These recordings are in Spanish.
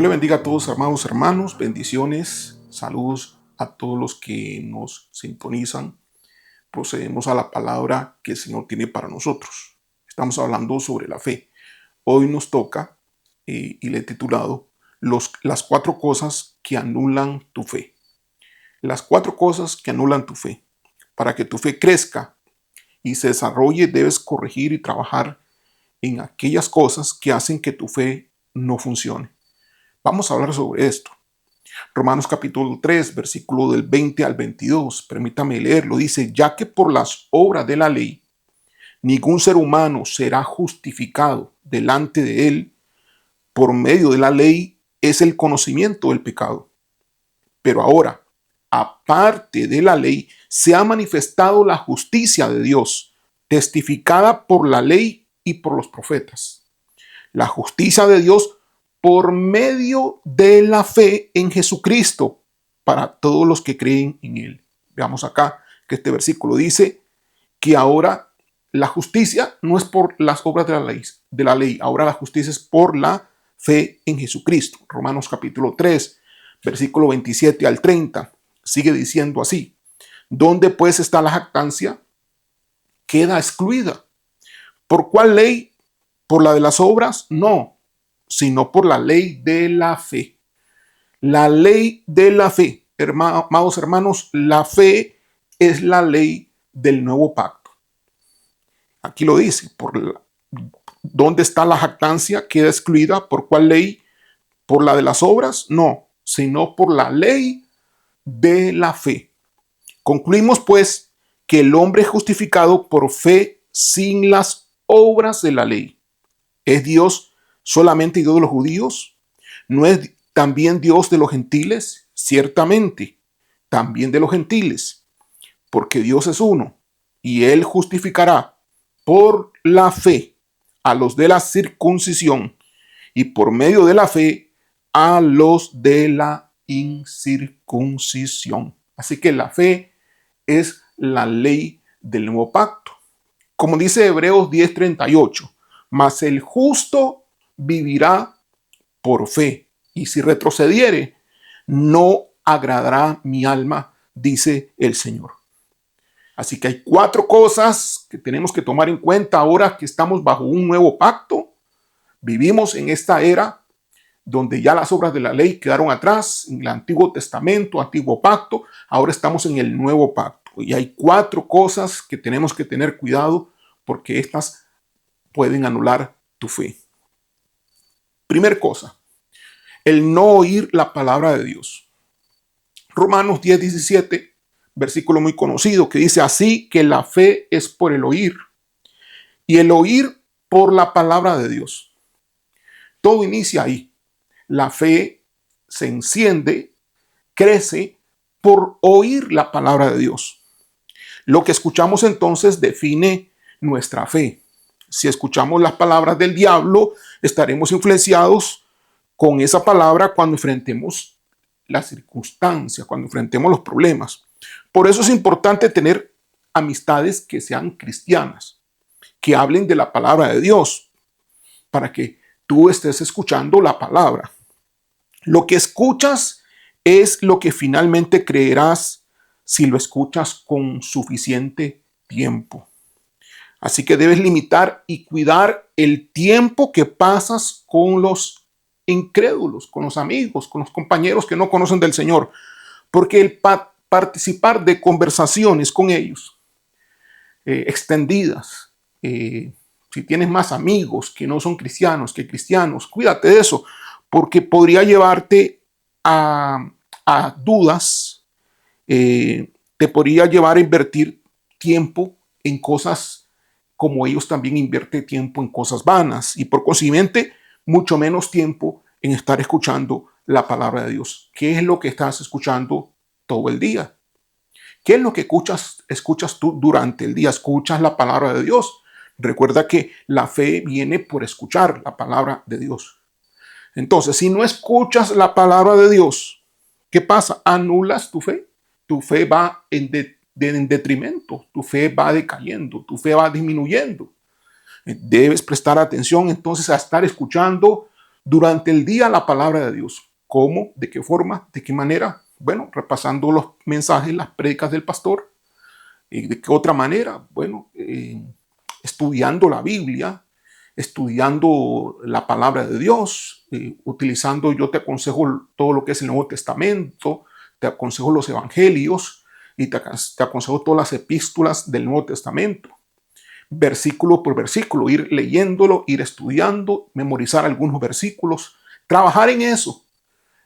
Dios le bendiga a todos, amados hermanos, bendiciones, saludos a todos los que nos sintonizan. Procedemos a la palabra que el Señor tiene para nosotros. Estamos hablando sobre la fe. Hoy nos toca, y le he titulado, las 4 cosas que anulan tu fe. Las 4 cosas que anulan tu fe. Para que tu fe crezca y se desarrolle, debes corregir y trabajar en aquellas cosas que hacen que tu fe no funcione. Vamos a hablar sobre esto. Romanos capítulo 3, versículo del 20 al 22. Permítame leerlo. Dice, ya que por las obras de la ley, ningún ser humano será justificado delante de él. Por medio de la ley es el conocimiento del pecado. Pero ahora, aparte de la ley, se ha manifestado la justicia de Dios, testificada por la ley y por los profetas. La justicia de Dios por medio de la fe en Jesucristo para todos los que creen en Él. Veamos acá que este versículo dice que ahora la justicia no es por las obras de la ley, ahora la justicia es por la fe en Jesucristo. Romanos capítulo 3, versículo 27 al 30, sigue diciendo así, ¿dónde pues está la jactancia? Queda excluida. ¿Por cuál ley? ¿Por la de las obras? No, sino por la ley de la fe. La ley de la fe, amados hermanos, la fe es la ley del nuevo pacto. Aquí lo dice, ¿dónde está la jactancia? Queda excluida. ¿Por cuál ley? ¿Por la de las obras? No, sino por la ley de la fe. Concluimos pues que el hombre es justificado por fe sin las obras de la ley. ¿Es Dios solamente Dios de los judíos? ¿No es también Dios de los gentiles? Ciertamente, también de los gentiles, porque Dios es uno, y Él justificará por la fe a los de la circuncisión, y por medio de la fe a los de la incircuncisión. Así que la fe es la ley del nuevo pacto. Como dice Hebreos 10:38, mas el justo vivirá por fe, y si retrocediere, no agradará mi alma, dice el Señor. Así que hay 4 cosas que tenemos que tomar en cuenta ahora que estamos bajo un nuevo pacto. Vivimos en esta era donde ya las obras de la ley quedaron atrás, en el Antiguo Testamento, Antiguo Pacto. Ahora estamos en el Nuevo Pacto. Y hay 4 cosas que tenemos que tener cuidado porque estas pueden anular tu fe. Primer cosa, el no oír la palabra de Dios. Romanos 10:17, versículo muy conocido, que dice así que la fe es por el oír y el oír por la palabra de Dios. Todo inicia ahí. La fe se enciende, crece por oír la palabra de Dios. Lo que escuchamos entonces define nuestra fe. Si escuchamos las palabras del diablo, estaremos influenciados con esa palabra cuando enfrentemos las circunstancias, cuando enfrentemos los problemas. Por eso es importante tener amistades que sean cristianas, que hablen de la palabra de Dios, para que tú estés escuchando la palabra. Lo que escuchas es lo que finalmente creerás si lo escuchas con suficiente tiempo. Así que debes limitar y cuidar el tiempo que pasas con los incrédulos, con los amigos, con los compañeros que no conocen del Señor. Porque el participar de conversaciones con ellos extendidas, si tienes más amigos que no son cristianos que cristianos, cuídate de eso, porque podría llevarte a dudas, te podría llevar a invertir tiempo en cosas como ellos también invierten tiempo en cosas vanas y por consiguiente mucho menos tiempo en estar escuchando la palabra de Dios. ¿Qué es lo que estás escuchando todo el día? ¿Qué es lo que escuchas tú durante el día? ¿Escuchas la palabra de Dios? Recuerda que la fe viene por escuchar la palabra de Dios. Entonces, si no escuchas la palabra de Dios, ¿qué pasa? Anulas tu fe. Tu fe va en detrimento, tu fe va decayendo, tu fe va disminuyendo. Debes prestar atención entonces a estar escuchando durante el día la palabra de Dios. ¿Cómo? ¿De qué forma? ¿De qué manera? Bueno, repasando los mensajes, las prédicas del pastor. ¿De qué otra manera? Bueno, estudiando la Biblia, estudiando la palabra de Dios, utilizando, yo te aconsejo todo lo que es el Nuevo Testamento, te aconsejo los evangelios y te aconsejo todas las epístolas del Nuevo Testamento, versículo por versículo, ir leyéndolo, ir estudiando, memorizar algunos versículos, trabajar en eso,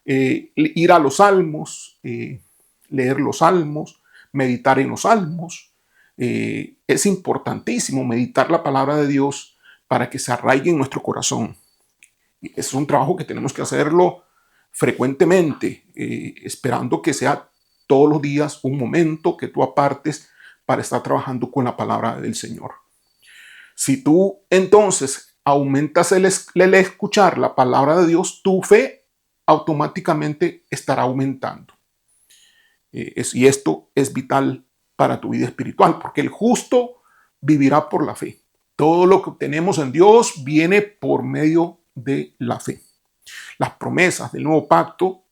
ir a los salmos, leer los salmos, meditar en los salmos. Es importantísimo meditar la palabra de Dios para que se arraigue en nuestro corazón. Es un trabajo que tenemos que hacerlo frecuentemente, esperando que sea todos los días un momento que tú apartes para estar trabajando con la palabra del Señor. Si tú entonces aumentas el escuchar la palabra de Dios, tu fe automáticamente estará aumentando. Y esto es vital para tu vida espiritual, porque el justo vivirá por la fe. Todo lo que obtenemos en Dios viene por medio de la fe. Las promesas del nuevo pacto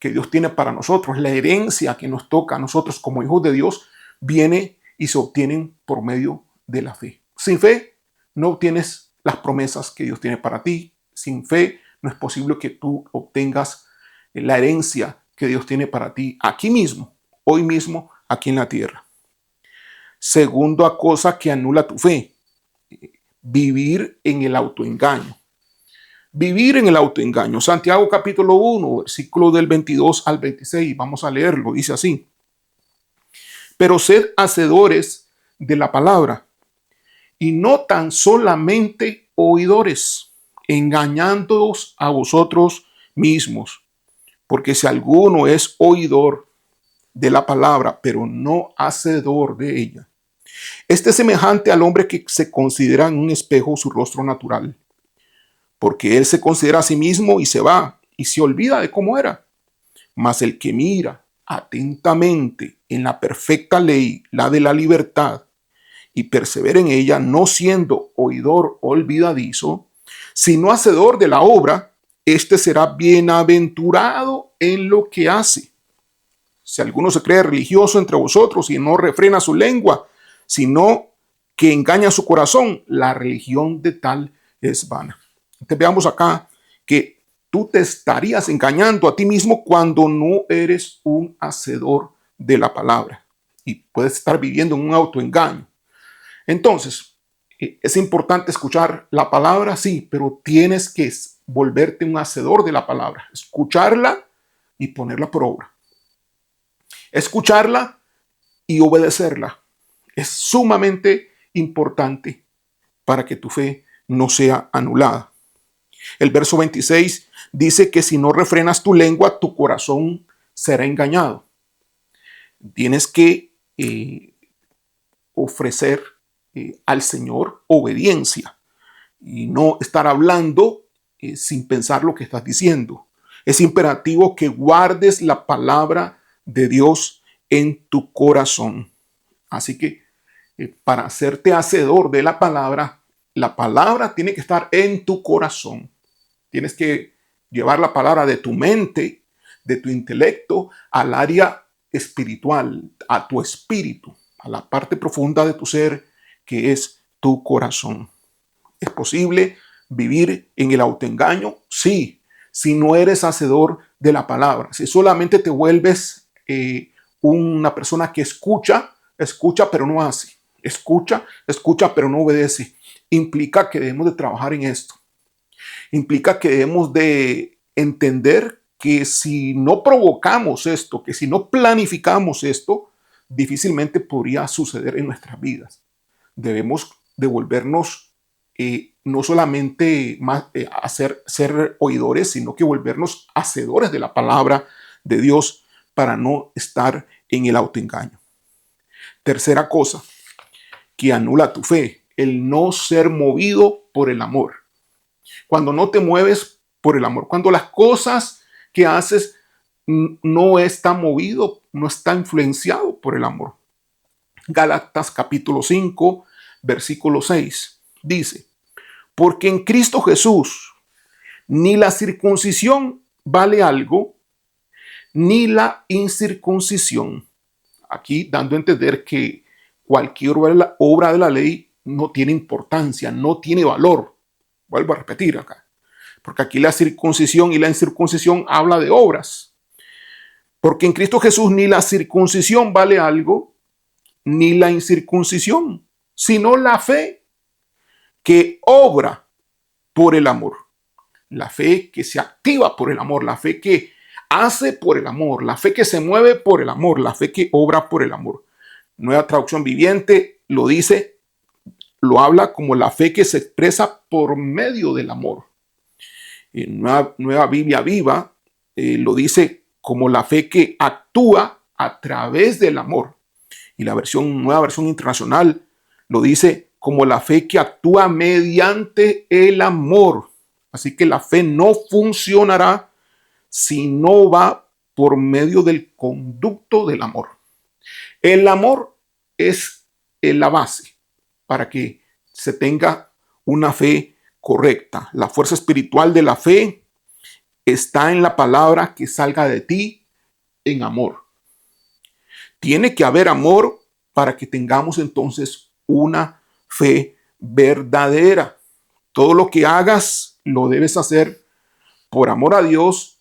que Dios tiene para nosotros, la herencia que nos toca a nosotros como hijos de Dios, viene y se obtienen por medio de la fe. Sin fe no obtienes las promesas que Dios tiene para ti. Sin fe no es posible que tú obtengas la herencia que Dios tiene para ti aquí mismo, hoy mismo, aquí en la tierra. Segunda cosa que anula tu fe, vivir en el autoengaño. Vivir en el autoengaño. Santiago capítulo 1, versículo del 22 al 26, vamos a leerlo, dice así. Pero sed hacedores de la palabra y no tan solamente oidores, engañándoos a vosotros mismos. Porque si alguno es oidor de la palabra, pero no hacedor de ella, este es semejante al hombre que se considera en un espejo su rostro natural, porque él se considera a sí mismo y se va y se olvida de cómo era. Mas el que mira atentamente en la perfecta ley, la de la libertad, y persevera en ella, no siendo oidor olvidadizo, sino hacedor de la obra, este será bienaventurado en lo que hace. Si alguno se cree religioso entre vosotros y no refrena su lengua, sino que engaña su corazón, la religión de tal es vana. Entonces veamos acá que tú te estarías engañando a ti mismo cuando no eres un hacedor de la palabra y puedes estar viviendo en un autoengaño. Entonces, es importante escuchar la palabra, sí, pero tienes que volverte un hacedor de la palabra, escucharla y ponerla por obra. Escucharla y obedecerla es sumamente importante para que tu fe no sea anulada. El verso 26 dice que si no refrenas tu lengua, tu corazón será engañado. Tienes que ofrecer al Señor obediencia y no estar hablando sin pensar lo que estás diciendo. Es imperativo que guardes la palabra de Dios en tu corazón. Así que para hacerte hacedor de la palabra tiene que estar en tu corazón. Tienes que llevar la palabra de tu mente, de tu intelecto, al área espiritual, a tu espíritu, a la parte profunda de tu ser, que es tu corazón. ¿Es posible vivir en el autoengaño? Sí, si no eres hacedor de la palabra, si solamente te vuelves una persona que escucha pero no hace, escucha pero no obedece, implica que debemos de trabajar en esto. Implica que debemos de entender que si no provocamos esto, que si no planificamos esto, difícilmente podría suceder en nuestras vidas. Debemos devolvernos no solamente ser oidores, sino que volvernos hacedores de la palabra de Dios para no estar en el autoengaño. Tercera cosa que anula tu fe, el no ser movido por el amor. Cuando no te mueves por el amor, cuando las cosas que haces no está movido, no está influenciado por el amor. Gálatas capítulo 5, versículo 6 dice: porque en Cristo Jesús Ni la circuncisión vale algo, ni la incircuncisión. Aquí dando a entender que cualquier obra de la ley no tiene importancia, no tiene valor. Vuelvo a repetir acá, porque aquí la circuncisión y la incircuncisión habla de obras. Porque en Cristo Jesús ni la circuncisión vale algo, ni la incircuncisión, sino la fe que obra por el amor. La fe que se activa por el amor, la fe que hace por el amor, la fe que se mueve por el amor, la fe que obra por el amor. Nueva Traducción Viviente lo dice, lo habla como la fe que se expresa por medio del amor. En Nueva Biblia Viva lo dice como la fe que actúa a través del amor. Y la Nueva Versión Internacional lo dice como la fe que actúa mediante el amor. Así que la fe no funcionará si no va por medio del conducto del amor. El amor es la base para que se tenga una fe correcta. La fuerza espiritual de la fe está en la palabra que salga de ti en amor. Tiene que haber amor para que tengamos entonces una fe verdadera. Todo lo que hagas lo debes hacer por amor a Dios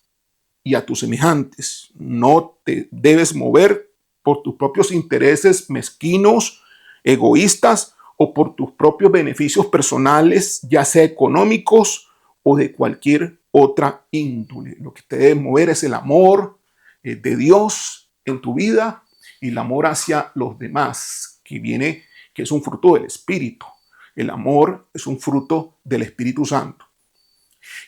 y a tus semejantes. No te debes mover por tus propios intereses mezquinos, egoístas o por tus propios beneficios personales, ya sea económicos o de cualquier otra índole. Lo que te debe mover es el amor de Dios en tu vida y el amor hacia los demás, que es un fruto del Espíritu. El amor es un fruto del Espíritu Santo.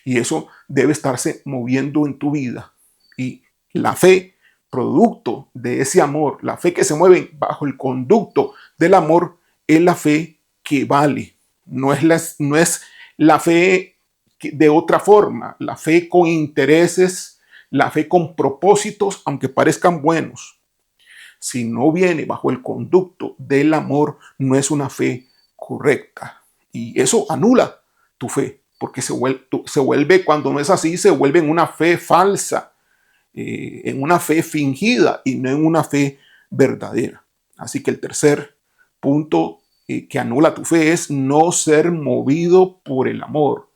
Y eso debe estarse moviendo en tu vida. Y la fe, producto de ese amor, la fe que se mueve bajo el conducto del amor, es la fe que vale. No es la fe de otra forma, la fe con intereses, la fe con propósitos, aunque parezcan buenos. Si no viene bajo el conducto del amor, no es una fe correcta. Y eso anula tu fe, porque se vuelve, cuando no es así, se vuelve en una fe falsa, en una fe fingida y no en una fe verdadera. Así que el tercer punto que anula tu fe es no ser movido por el amor.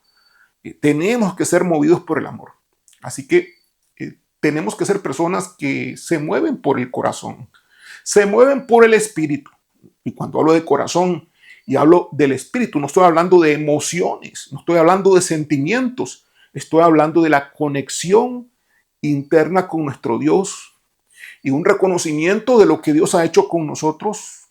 Tenemos que ser movidos por el amor. Así que tenemos que ser personas que se mueven por el corazón, se mueven por el espíritu. Y cuando hablo de corazón y hablo del espíritu, no estoy hablando de emociones, no estoy hablando de sentimientos, estoy hablando de la conexión interna con nuestro Dios y un reconocimiento de lo que Dios ha hecho con nosotros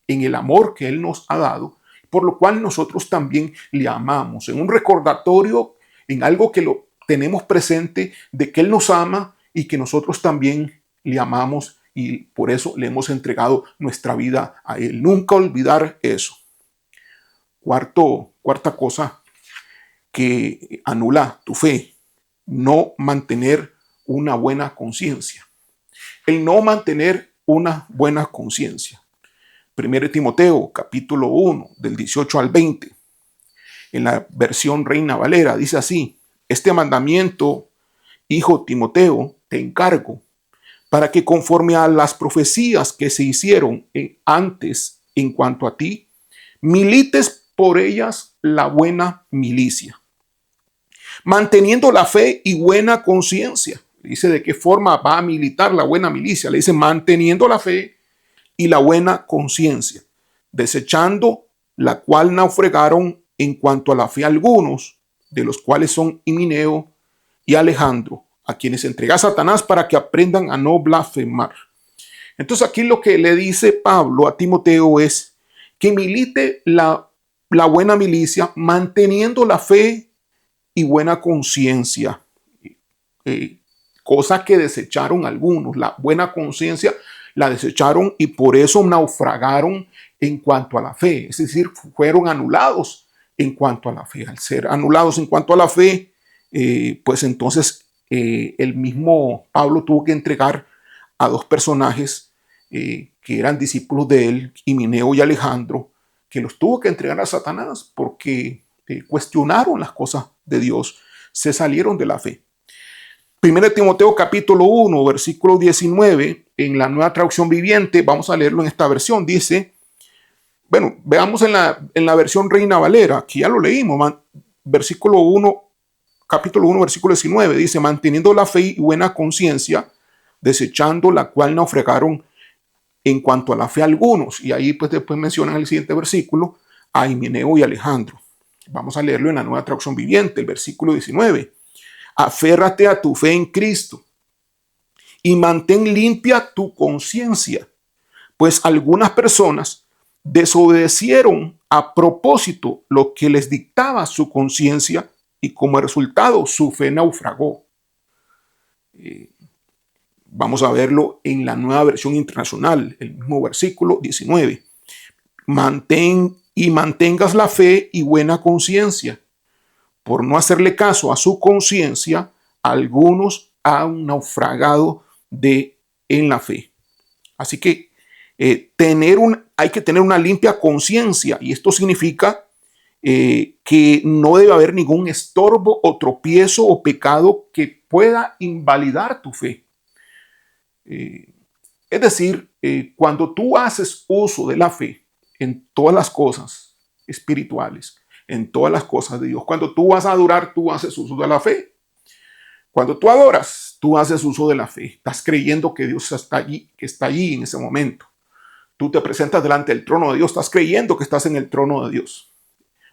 en el amor que Él nos ha dado, por lo cual nosotros también le amamos, en un recordatorio, en algo que lo tenemos presente de que Él nos ama y que nosotros también le amamos y por eso le hemos entregado nuestra vida a Él. Nunca olvidar eso. Cuarta cosa que anula tu fe, no mantener una buena conciencia. El no mantener una buena conciencia. 1 Timoteo, capítulo 1, del 18 al 20. En la versión Reina Valera dice así: este mandamiento, hijo Timoteo, te encargo, para que conforme a las profecías que se hicieron antes en cuanto a ti, milites por ellas la buena milicia, manteniendo la fe y buena conciencia. Dice de qué forma va a militar la buena milicia. Le dice manteniendo la fe y la buena conciencia, desechando la cual naufragaron en cuanto a la fe algunos, de los cuales son Himeneo y Alejandro, a quienes entrega a Satanás para que aprendan a no blasfemar. Entonces aquí lo que le dice Pablo a Timoteo es que milite la buena milicia, manteniendo la fe y buena conciencia, cosa que desecharon algunos. La buena conciencia la desecharon y por eso naufragaron en cuanto a la fe, es decir, fueron anulados en cuanto a la fe. Al ser anulados en cuanto a la fe, pues entonces el mismo Pablo tuvo que entregar a dos personajes que eran discípulos de él, Himeneo y Alejandro, que los tuvo que entregar a Satanás porque cuestionaron las cosas de Dios, se salieron de la fe. 1 Timoteo capítulo 1, versículo 19, en la Nueva Traducción Viviente, vamos a leerlo en esta versión, dice, bueno, veamos en la versión Reina Valera, aquí ya lo leímos, versículo 1, capítulo 1, versículo 19, dice, manteniendo la fe y buena conciencia, desechando la cual naufragaron en cuanto a la fe algunos. Y ahí pues después mencionan el siguiente versículo, a Himeneo y Alejandro. Vamos a leerlo en la Nueva Traducción Viviente, el versículo 19. Aférrate a tu fe en Cristo y mantén limpia tu conciencia, pues algunas personas desobedecieron a propósito lo que les dictaba su conciencia y como resultado su fe naufragó. Vamos a verlo en la Nueva Versión Internacional, el mismo versículo 19. Mantengas la fe y buena conciencia. Por no hacerle caso a su conciencia, algunos han naufragado en la fe. Así que hay que tener una limpia conciencia, y esto significa que no debe haber ningún estorbo o tropiezo o pecado que pueda invalidar tu fe. Es decir, cuando tú haces uso de la fe en todas las cosas espirituales, en todas las cosas de Dios, cuando tú vas a adorar, tú haces uso de la fe. Cuando tú adoras, tú haces uso de la fe. Estás creyendo que Dios está allí, que está allí en ese momento. Tú te presentas delante del trono de Dios, estás creyendo que estás en el trono de Dios.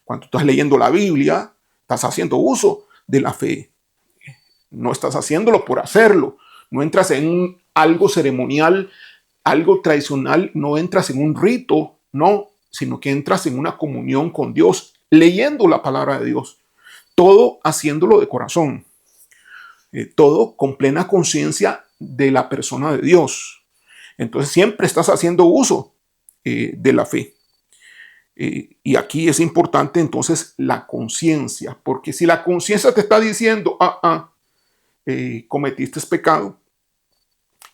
Cuando estás leyendo la Biblia, estás haciendo uso de la fe. No estás haciéndolo por hacerlo. No entras en algo ceremonial, algo tradicional, no entras en un rito, no, sino que entras en una comunión con Dios, leyendo la palabra de Dios. Todo haciéndolo de corazón. Todo con plena conciencia de la persona de Dios. Entonces siempre estás haciendo uso de la fe. Y aquí es importante entonces la conciencia, porque si la conciencia te está diciendo, cometiste pecado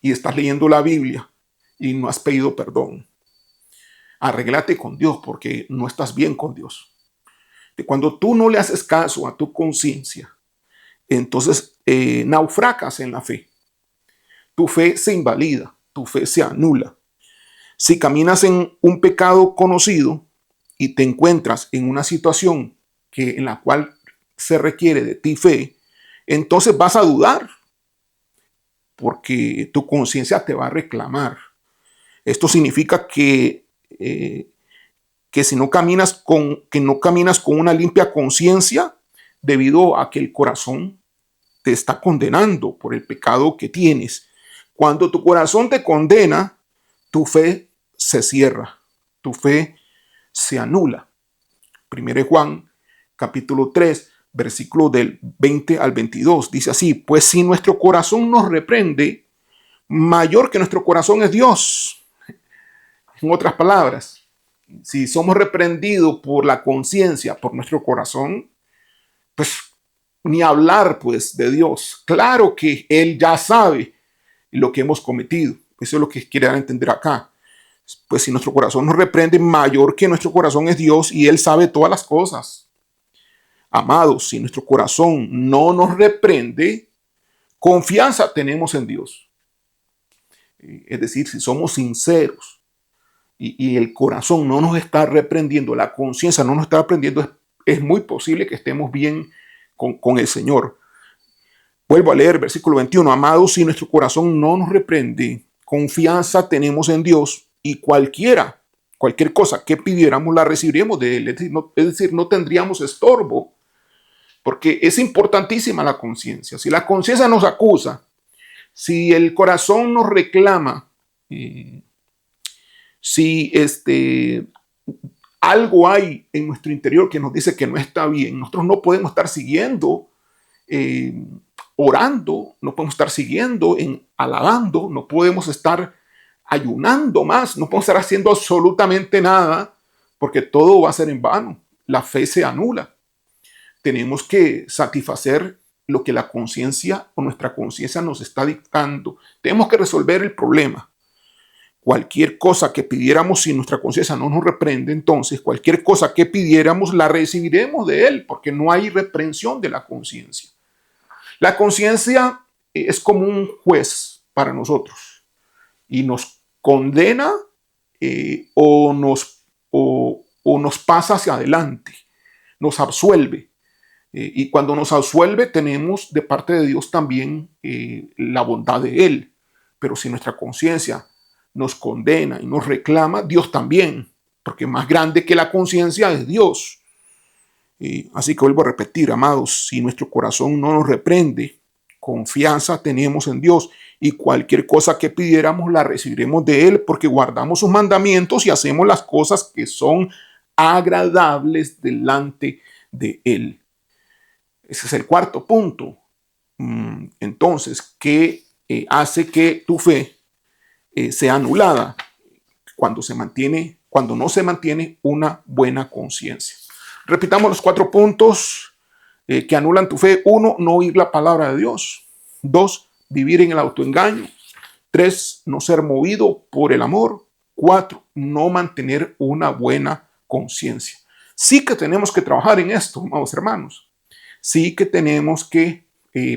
y estás leyendo la Biblia y no has pedido perdón, arréglate con Dios porque no estás bien con Dios. Cuando tú no le haces caso a tu conciencia, entonces naufragas en la fe. Tu fe se invalida, tu fe se anula. Si caminas en un pecado conocido y te encuentras en una situación en la cual se requiere de ti fe, entonces vas a dudar porque tu conciencia te va a reclamar. Esto significa que si no caminas con una limpia conciencia, debido a que el corazón te está condenando por el pecado que tienes. Cuando tu corazón te condena, tu fe se cierra, tu fe se anula. 1 Juan capítulo 3, versículo del 20 al 22, dice así, pues si nuestro corazón nos reprende, mayor que nuestro corazón es Dios. En otras palabras, si somos reprendidos por la conciencia, por nuestro corazón, pues ni hablar pues de Dios. Claro que Él ya sabe lo que hemos cometido. Eso es lo que quiere dar a entender acá. Pues si nuestro corazón nos reprende, mayor que nuestro corazón es Dios y Él sabe todas las cosas. Amados, si nuestro corazón no nos reprende, confianza tenemos en Dios. Es decir, si somos sinceros y el corazón no nos está reprendiendo, la conciencia no nos está reprendiendo, es muy posible que estemos bien con el Señor. Vuelvo a leer versículo 21. Amados, si nuestro corazón no nos reprende, confianza tenemos en Dios y cualquier cosa que pidiéramos la recibiremos de Él. Es decir, no tendríamos estorbo, porque es importantísima la conciencia. Si la conciencia nos acusa, si el corazón nos reclama, si algo hay en nuestro interior que nos dice que no está bien, nosotros no podemos estar siguiendo orando, no podemos estar siguiendo alabando, no podemos estar ayunando más, no podemos estar haciendo absolutamente nada, porque todo va a ser en vano. La fe se anula. Tenemos que satisfacer lo que la conciencia o nuestra conciencia nos está dictando. Tenemos que resolver el problema. Cualquier cosa que pidiéramos, si nuestra conciencia no nos reprende, entonces cualquier cosa que pidiéramos la recibiremos de Él, porque no hay reprensión de la conciencia. La conciencia es como un juez para nosotros y nos condena o nos pasa hacia adelante, nos absuelve. Y cuando nos absuelve tenemos de parte de Dios también la bondad de Él. Pero si nuestra conciencia nos condena y nos reclama, Dios también, porque más grande que la conciencia es Dios. Así que vuelvo a repetir, amados, si nuestro corazón no nos reprende, confianza tenemos en Dios y cualquier cosa que pidiéramos la recibiremos de Él porque guardamos sus mandamientos y hacemos las cosas que son agradables delante de Él. Ese es el cuarto punto. Entonces, ¿qué hace que tu fe sea anulada? Cuando no se mantiene una buena conciencia. Repitamos los 4 puntos que anulan tu fe. 1, no oír la palabra de Dios. 2, vivir en el autoengaño. 3, no ser movido por el amor. 4, no mantener una buena conciencia. Sí que tenemos que trabajar en esto, amados hermanos. Sí que tenemos que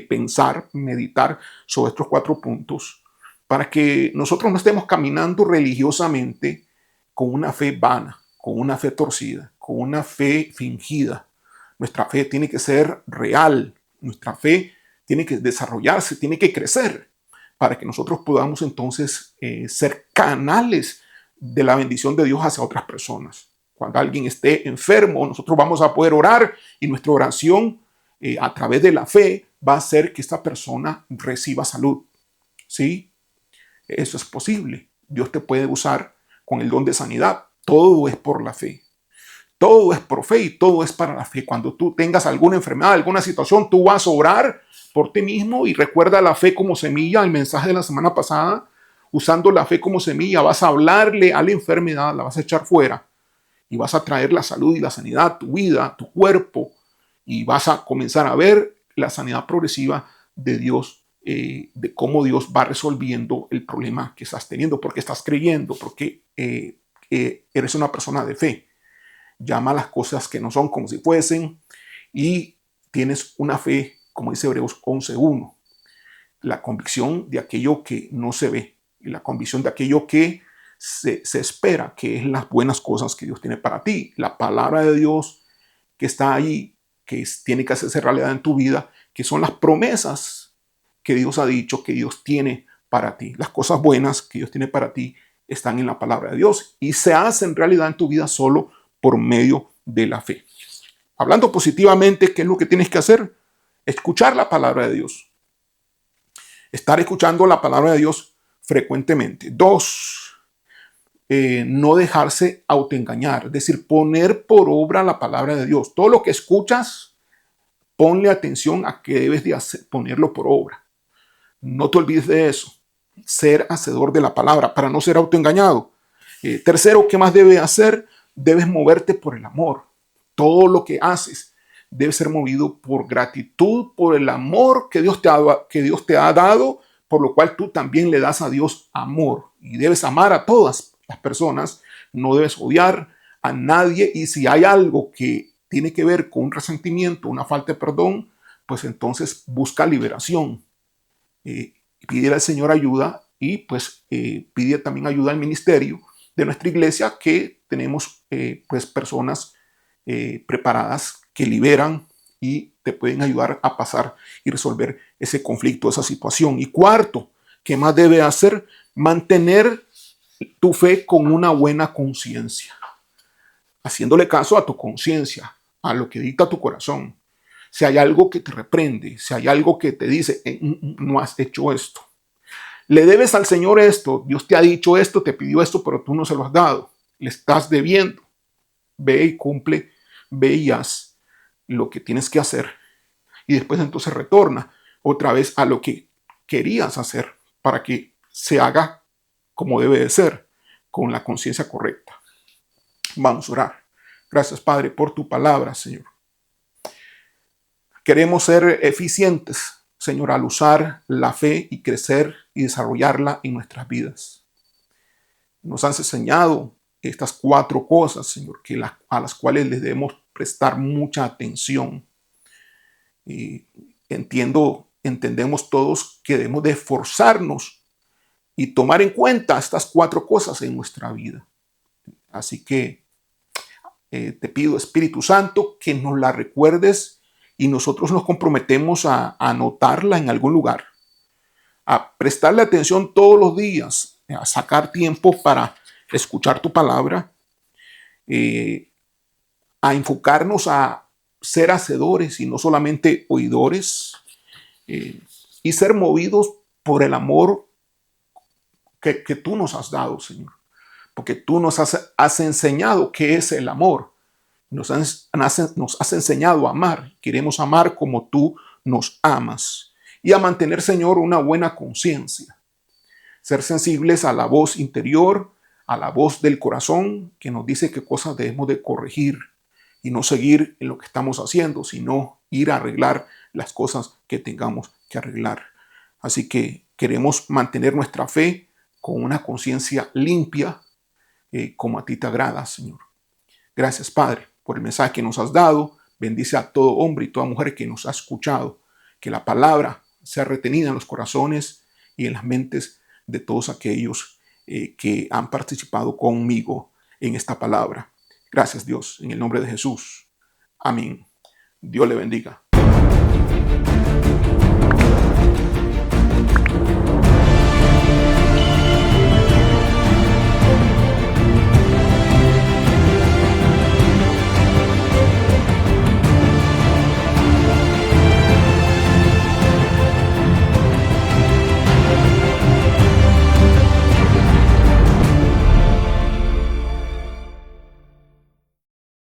pensar, meditar sobre estos 4 puntos para que nosotros no estemos caminando religiosamente con una fe vana, con una fe torcida, con una fe fingida. Nuestra fe tiene que ser real, nuestra fe tiene que desarrollarse, tiene que crecer para que nosotros podamos entonces ser canales de la bendición de Dios hacia otras personas. Cuando alguien esté enfermo, nosotros vamos a poder orar y nuestra oración a través de la fe va a hacer que esta persona reciba salud. ¿Sí? Eso es posible. Dios te puede usar con el don de sanidad. Todo es por la fe. Todo es por fe y todo es para la fe. Cuando tú tengas alguna enfermedad, alguna situación, tú vas a orar por ti mismo y recuerda la fe como semilla, el mensaje de la semana pasada. Usando la fe como semilla, vas a hablarle a la enfermedad, la vas a echar fuera y vas a traer la salud y la sanidad a tu vida, a tu cuerpo, y vas a comenzar a ver la sanidad progresiva de Dios, de cómo Dios va resolviendo el problema que estás teniendo, porque estás creyendo, porque eres una persona de fe. Llama las cosas que no son como si fuesen y tienes una fe, como dice Hebreos 11:1, la convicción de aquello que no se ve y la convicción de aquello que se espera, que es las buenas cosas que Dios tiene para ti. La palabra de Dios que está ahí, tiene que hacerse realidad en tu vida, que son las promesas que Dios ha dicho que Dios tiene para ti. Las cosas buenas que Dios tiene para ti están en la palabra de Dios y se hacen realidad en tu vida solo por medio de la fe. Hablando positivamente, ¿qué es lo que tienes que hacer? Escuchar la palabra de Dios. Estar escuchando la palabra de Dios frecuentemente. 2, no dejarse autoengañar, es decir, poner por obra la palabra de Dios. Todo lo que escuchas, ponle atención a que debes de ponerlo por obra. No te olvides de eso. Ser hacedor de la palabra para no ser autoengañado. 3, ¿qué más debes hacer? Debes moverte por el amor. Todo lo que haces debe ser movido por gratitud, por el amor que Dios te ha dado, por lo cual tú también le das a Dios amor. Y debes amar a todas las personas, no debes odiar a nadie, y si hay algo que tiene que ver con un resentimiento, una falta de perdón, pues entonces busca liberación. Pide al Señor ayuda y pues pide también ayuda al ministerio de nuestra iglesia, que tenemos pues personas preparadas que liberan y te pueden ayudar a pasar y resolver ese conflicto, esa situación. Y 4, ¿qué más debe hacer? Mantener tu fe con una buena conciencia, haciéndole caso a tu conciencia, a lo que dicta tu corazón. Si hay algo que te reprende, si hay algo que te dice, no has hecho esto. Le debes al Señor esto, Dios te ha dicho esto, te pidió esto, pero tú no se lo has dado. Le estás debiendo. Ve y cumple, ve y haz lo que tienes que hacer. Y después entonces retorna otra vez a lo que querías hacer para que se haga como debe de ser, con la conciencia correcta. Vamos a orar. Gracias, Padre, por tu palabra, Señor. Queremos ser eficientes, Señor, al usar la fe y crecer y desarrollarla en nuestras vidas. Nos has enseñado estas 4 cosas, Señor, a las cuales les debemos prestar mucha atención. Y entiendo entendemos todos que debemos de esforzarnos y tomar en cuenta estas 4 cosas en nuestra vida. Así que te pido, Espíritu Santo, que nos la recuerdes y nosotros nos comprometemos a anotarla en algún lugar, a prestarle atención todos los días, a sacar tiempo para escuchar tu palabra, a enfocarnos a ser hacedores y no solamente oidores, y ser movidos por el amor que tú nos has dado, Señor. Porque tú nos has enseñado qué es el amor. Nos has enseñado a amar. Queremos amar como tú nos amas. Y a mantener, Señor, una buena conciencia. Ser sensibles a la voz interior, a la voz del corazón, que nos dice qué cosas debemos de corregir. Y no seguir en lo que estamos haciendo, sino ir a arreglar las cosas que tengamos que arreglar. Así que queremos mantener nuestra fe con una conciencia limpia, como a ti te agrada, Señor. Gracias, Padre, por el mensaje que nos has dado. Bendice a todo hombre y toda mujer que nos ha escuchado. Que la palabra sea retenida en los corazones y en las mentes de todos aquellos que han participado conmigo en esta palabra. Gracias, Dios, en el nombre de Jesús. Amén. Dios le bendiga.